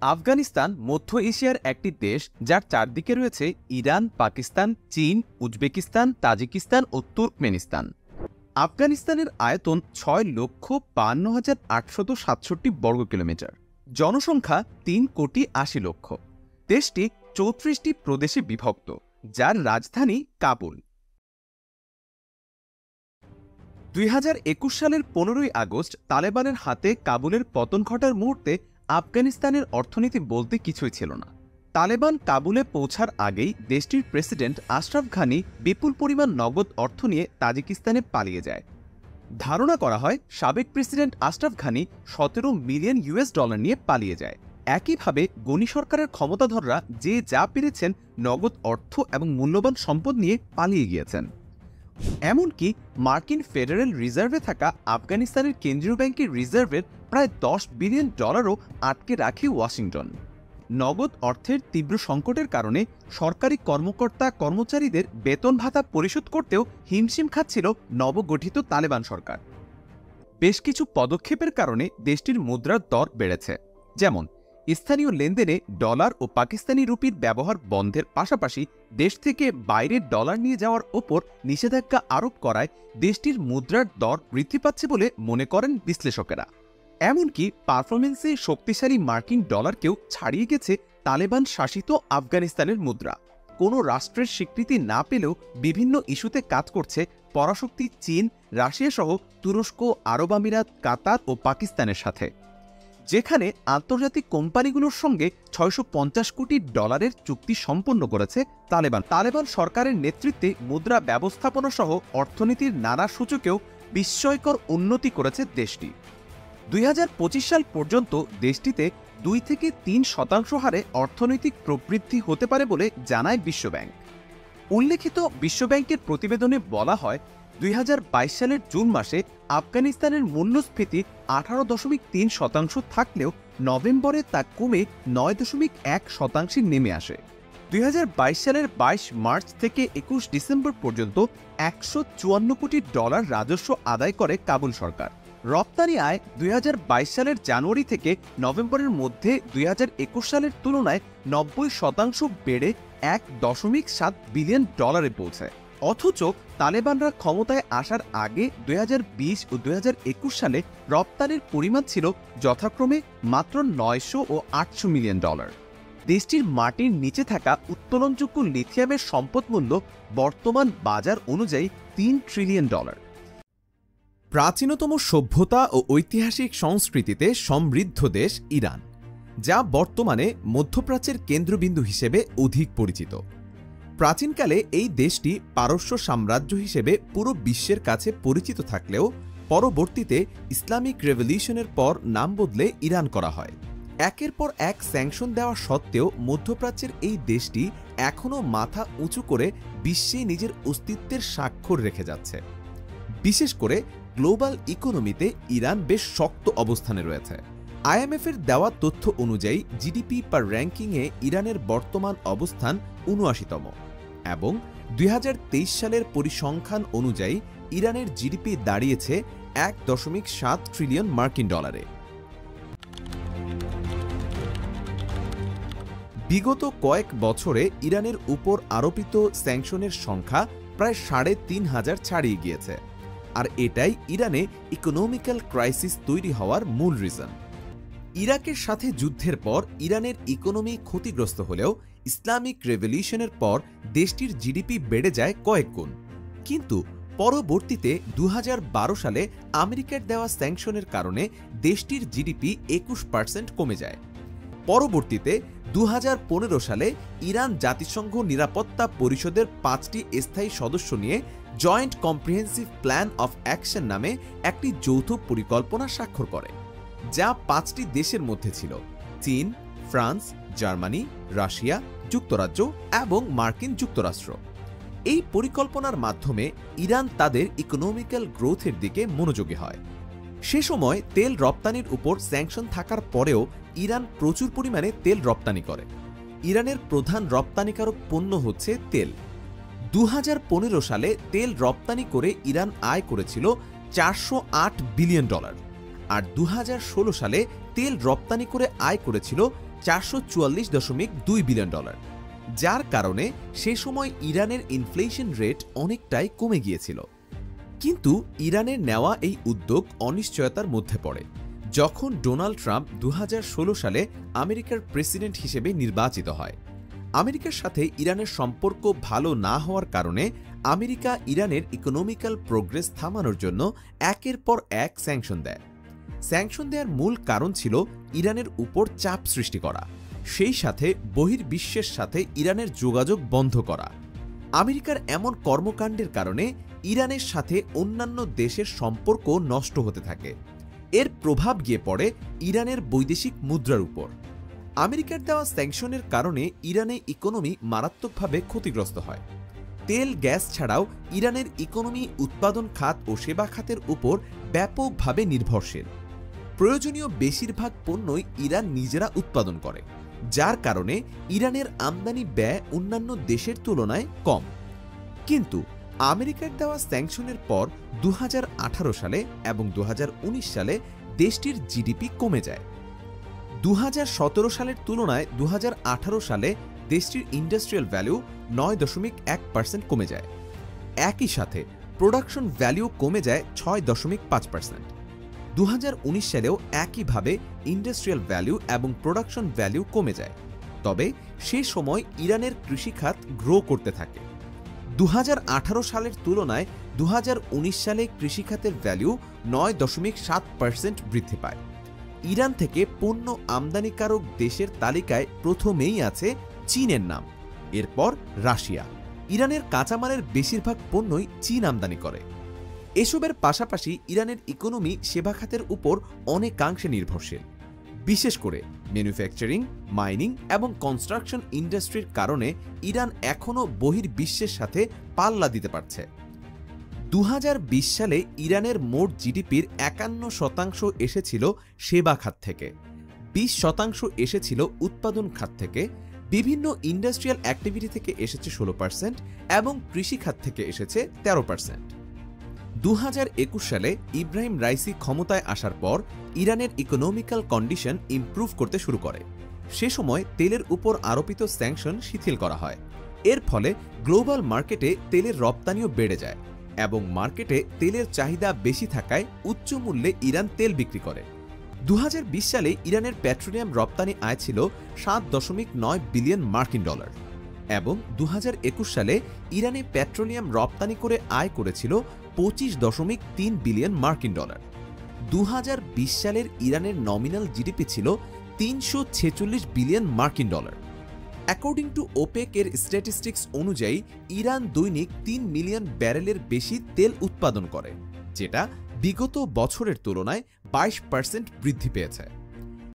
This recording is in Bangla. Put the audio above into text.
আফগানিস্তান মধ্য এশিয়ার একটি দেশ, যার চারদিকে রয়েছে ইরান, পাকিস্তান, চীন, উজবেকিস্তান, তাজিকিস্তান ও তুর্কমেনিস্তান। আফগানিস্তানের আয়তন 6,52,867 বর্গ কিলোমিটার, জনসংখ্যা 3,80,00,000। দেশটি 34টি প্রদেশে বিভক্ত, যার রাজধানী কাবুল। 2021 সালের 15ই আগস্ট তালেবানের হাতে কাবুলের পতন ঘটার মুহূর্তে আফগানিস্তানের অর্থনীতি বলতে কিছুই ছিল না। তালেবান কাবুলে পৌঁছার আগেই দেশটির প্রেসিডেন্ট আশরাফ ঘানি বিপুল পরিমাণ নগদ অর্থ নিয়ে তাজিকিস্তানে পালিয়ে যায়। ধারণা করা হয় সাবেক প্রেসিডেন্ট আশরাফ ঘানি $17 মিলিয়ন নিয়ে পালিয়ে যায়। একইভাবে গনি সরকারের ক্ষমতাধররা যে যা পেরেছেন নগদ অর্থ এবং মূল্যবান সম্পদ নিয়ে পালিয়ে গিয়েছেন। এমনকি মার্কিন ফেডারেল রিজার্ভে থাকা আফগানিস্তানের কেন্দ্রীয় ব্যাংকের রিজার্ভের প্রায় $10 বিলিয়ন আটকে রাখে ওয়াশিংটন। নগদ অর্থের তীব্র সংকটের কারণে সরকারি কর্মকর্তা কর্মচারীদের বেতন ভাতা পরিশোধ করতেও হিমশিম খাচ্ছিল নবগঠিত তালেবান সরকার। বেশ কিছু পদক্ষেপের কারণে দেশটির মুদ্রার দর বেড়েছে, যেমন স্থানীয় লেনদেনে ডলার ও পাকিস্তানি রুপির ব্যবহার বন্ধের পাশাপাশি দেশ থেকে বাইরে ডলার নিয়ে যাওয়ার ওপর নিষেধাজ্ঞা আরোপ করায় দেশটির মুদ্রার দর বৃদ্ধি পাচ্ছে বলে মনে করেন বিশ্লেষকেরা। এমনকি পারফরমেন্সে শক্তিশালী মার্কিন ডলারকেও ছাড়িয়ে গেছে তালেবান শাসিত আফগানিস্তানের মুদ্রা। কোনো রাষ্ট্রের স্বীকৃতি না পেলেও বিভিন্ন ইস্যুতে কাজ করছে পরাশক্তি চীন, রাশিয়া সহ তুরস্ক, আরব আমিরাত, কাতার ও পাকিস্তানের সাথে, যেখানে আন্তর্জাতিক কোম্পানিগুলোর সঙ্গে $650 কোটি চুক্তি সম্পন্ন করেছে তালেবান সরকারের নেতৃত্বে মুদ্রা ব্যবস্থাপনা সহ অর্থনীতির নানা সূচকেও বিস্ময়কর উন্নতি করেছে দেশটি। 2025 সাল পর্যন্ত দেশটিতে 2 থেকে 3% হারে অর্থনৈতিক প্রবৃদ্ধি হতে পারে বলে জানায় বিশ্বব্যাংক। উল্লেখিত বিশ্বব্যাংকের প্রতিবেদনে বলা হয়, 2022 সালের জুন মাসে আফগানিস্তানের মূল্যস্ফীতি 18.3% থাকলেও নভেম্বরে তা কমে 9.1% নেমে আসে। 2022 সালের 22 মার্চ থেকে 21 ডিসেম্বর পর্যন্ত $154 কোটি রাজস্ব আদায় করে কাবুল সরকার। রপ্তানি আয় 2022 সালের জানুয়ারি থেকে নভেম্বরের মধ্যে 2021 সালের তুলনায় 90% বেড়ে $1.7 বিলিয়ন পৌঁছায়। অথচ তালেবানরা ক্ষমতায় আসার আগে 2020 ও 2021 সালে রপ্তানির পরিমাণ ছিল যথাক্রমে মাত্র $900 ও $800 মিলিয়ন। দেশটির মাটির নিচে থাকা উত্তোলনযোগ্য লিথিয়ামের সম্পদ মূল্য বর্তমান বাজার অনুযায়ী $3 ট্রিলিয়ন। প্রাচীনতম সভ্যতা ও ঐতিহাসিক সংস্কৃতিতে সমৃদ্ধ দেশ ইরান, যা বর্তমানে মধ্যপ্রাচ্যের কেন্দ্রবিন্দু হিসেবে অধিক পরিচিত। প্রাচীনকালে এই দেশটি পারস্য সাম্রাজ্য হিসেবে পুরো বিশ্বের কাছে পরিচিত থাকলেও পরবর্তীতে ইসলামিক রেভলিউশনের পর নাম বদলে ইরান করা হয়। একের পর এক স্যাংশন দেওয়া সত্ত্বেও মধ্যপ্রাচ্যের এই দেশটি এখনও মাথা উঁচু করে বিশ্বে নিজের অস্তিত্বের স্বাক্ষর রেখে যাচ্ছে। বিশেষ করে গ্লোবাল ইকোনমিতে ইরান বেশ শক্ত অবস্থানে রয়েছে। আইএমএফের দেওয়া তথ্য অনুযায়ী জিডিপি পার র্যাঙ্কিংয়ে ইরানের বর্তমান অবস্থান 79তম এবং 2023 সালের পরিসংখ্যান অনুযায়ী ইরানের জিডিপি দাঁড়িয়েছে $1.7 ট্রিলিয়ন। বিগত কয়েক বছরে ইরানের উপর আরোপিত স্যাংশনের সংখ্যা প্রায় 3,500 ছাড়িয়ে গিয়েছে, আর এটাই ইরানে ইকোনমিক্যাল ক্রাইসিস তৈরি হওয়ার মূল রিজন। ইরাকের সাথে যুদ্ধের পর ইরানের ইকোনমি ক্ষতিগ্রস্ত হলেও ইসলামিক রেভলিউশনের পর দেশটির জিডিপি বেড়ে যায় কয়েক গুণ। কিন্তু পরবর্তীতে 2012 সালে আমেরিকার দেওয়া স্যাংশনের কারণে দেশটির জিডিপি 21% কমে যায়। পরবর্তীতে 2015 সালে ইরান জাতিসংঘ নিরাপত্তা পরিষদের 5টি স্থায়ী সদস্য নিয়ে joint comprehensive plan of action নামে একটি যৌথ পরিকল্পনা স্বাক্ষর করে, যা 5টি দেশের মধ্যে ছিল: চীন, ফ্রান্স, জার্মানি, রাশিয়া, যুক্তরাজ্য এবং মার্কিন যুক্তরাষ্ট্র। এই পরিকল্পনার মাধ্যমে ইরান তাদের ইকোনমিক্যাল গ্রোথের দিকে মনোযোগী হয়। সে সময় তেল রপ্তানির উপর স্যাংশন থাকার পরেও ইরান প্রচুর পরিমাণে তেল রপ্তানি করে। ইরানের প্রধান রপ্তানিকারক পণ্য হচ্ছে তেল। 2015 সালে তেল রপ্তানি করে ইরান আয় করেছিল $408 বিলিয়ন, আর 2016 সালে তেল রপ্তানি করে আয় করেছিল $444.2 বিলিয়ন, যার কারণে সে সময় ইরানের ইনফ্লেশন রেট অনেকটাই কমে গিয়েছিল। কিন্তু ইরানের নেওয়া এই উদ্যোগ অনিশ্চয়তার মধ্যে পড়ে যখন ডোনাল্ড ট্রাম্প 2016 সালে আমেরিকার প্রেসিডেন্ট হিসেবে নির্বাচিত হয়। আমেরিকার সাথে ইরানের সম্পর্ক ভালো না হওয়ার কারণে আমেরিকা ইরানের ইকোনমিক্যাল প্রোগ্রেস থামানোর জন্য একের পর এক স্যাংশন দেয়। স্যাংশন দেওয়ার মূল কারণ ছিল ইরানের উপর চাপ সৃষ্টি করা, সেই সাথে বহির্বিশ্বের সাথে ইরানের যোগাযোগ বন্ধ করা। আমেরিকার এমন কর্মকাণ্ডের কারণে ইরানের সাথে অন্যান্য দেশের সম্পর্ক নষ্ট হতে থাকে। এর প্রভাব গিয়ে পড়ে ইরানের বৈদেশিক মুদ্রার উপর। আমেরিকার দেওয়া স্যাংশনের কারণে ইরানের ইকোনমি মারাত্মকভাবে ক্ষতিগ্রস্ত হয়। তেল গ্যাস ছাড়াও ইরানের ইকোনমি উৎপাদন খাত ও সেবা খাতের উপর ব্যাপকভাবে নির্ভরশীল। প্রয়োজনীয় বেশিরভাগ পণ্যই ইরান নিজেরা উৎপাদন করে, যার কারণে ইরানের আমদানি ব্যয় অন্যান্য দেশের তুলনায় কম। কিন্তু আমেরিকার দেওয়া স্যাংশনের পর 2018 সালে এবং 2019 সালে দেশটির জিডিপি কমে যায়। 2017 সালের তুলনায় 2018 সালে দেশটির ইন্ডাস্ট্রিয়াল ভ্যালু 9.1% কমে যায়। একই সাথে প্রোডাকশন ভ্যালু কমে যায় 6.5%। 2019 সালেও একইভাবে ইন্ডাস্ট্রিয়াল ভ্যালু এবং প্রোডাকশন ভ্যালু কমে যায়, তবে সে সময় ইরানের কৃষিখাত গ্রো করতে থাকে। 2018 সালের তুলনায় 2019 সালে কৃষিখাতের ভ্যালু 9.7% বৃদ্ধি পায়। ইরান থেকে পণ্য আমদানিকারক দেশের তালিকায় প্রথমেই আছে চীনের নাম, এরপর রাশিয়া। ইরানের কাঁচামালের বেশিরভাগ পণ্যই চীন আমদানি করে। এসবের পাশাপাশি ইরানের ইকোনমি সেবা খাতের উপর অনেকাংশে নির্ভরশীল, বিশেষ করে ম্যানুফ্যাকচারিং, মাইনিং এবং কনস্ট্রাকশন ইন্ডাস্ট্রির কারণে ইরান এখনও বহির্বিশ্বের সাথে পাল্লা দিতে পারছে। 2020 সালে ইরানের মোট জিডিপির 51% এসেছিল সেবা খাত থেকে, 20% এসেছিল উৎপাদন খাত থেকে, বিভিন্ন ইন্ডাস্ট্রিয়াল অ্যাক্টিভিটি থেকে এসেছে 16% এবং কৃষি খাত থেকে এসেছে 13%। 2021 সালে ইব্রাহিম রাইসি ক্ষমতায় আসার পর ইরানের ইকোনমিক্যাল কন্ডিশন ইমপ্রুভ করতে শুরু করে। সে সময় তেলের উপর আরোপিত স্যাংশন শিথিল করা হয়। এর ফলে গ্লোবাল মার্কেটে তেলের রপ্তানিও বেড়ে যায় এবং মার্কেটে তেলের চাহিদা বেশি থাকায় উচ্চ মূল্যে ইরান তেল বিক্রি করে। 2020 সালে ইরানের পেট্রোলিয়াম রপ্তানি আয় ছিল $7.9 বিলিয়ন এবং 2021 সালে ইরানে পেট্রোলিয়াম রপ্তানি করে আয় করেছিল $25.3 বিলিয়ন। 2020 সালের ইরানের নমিনাল জিডিপি ছিল $346 বিলিয়ন। অ্যাকর্ডিং টু ওপেক এর স্ট্যাটিস্টিক্স অনুযায়ী ইরান দৈনিক 3 মিলিয়ন ব্যারেলের বেশি তেল উৎপাদন করে, যেটা বিগত বছরের তুলনায় 22% বৃদ্ধি পেয়েছে।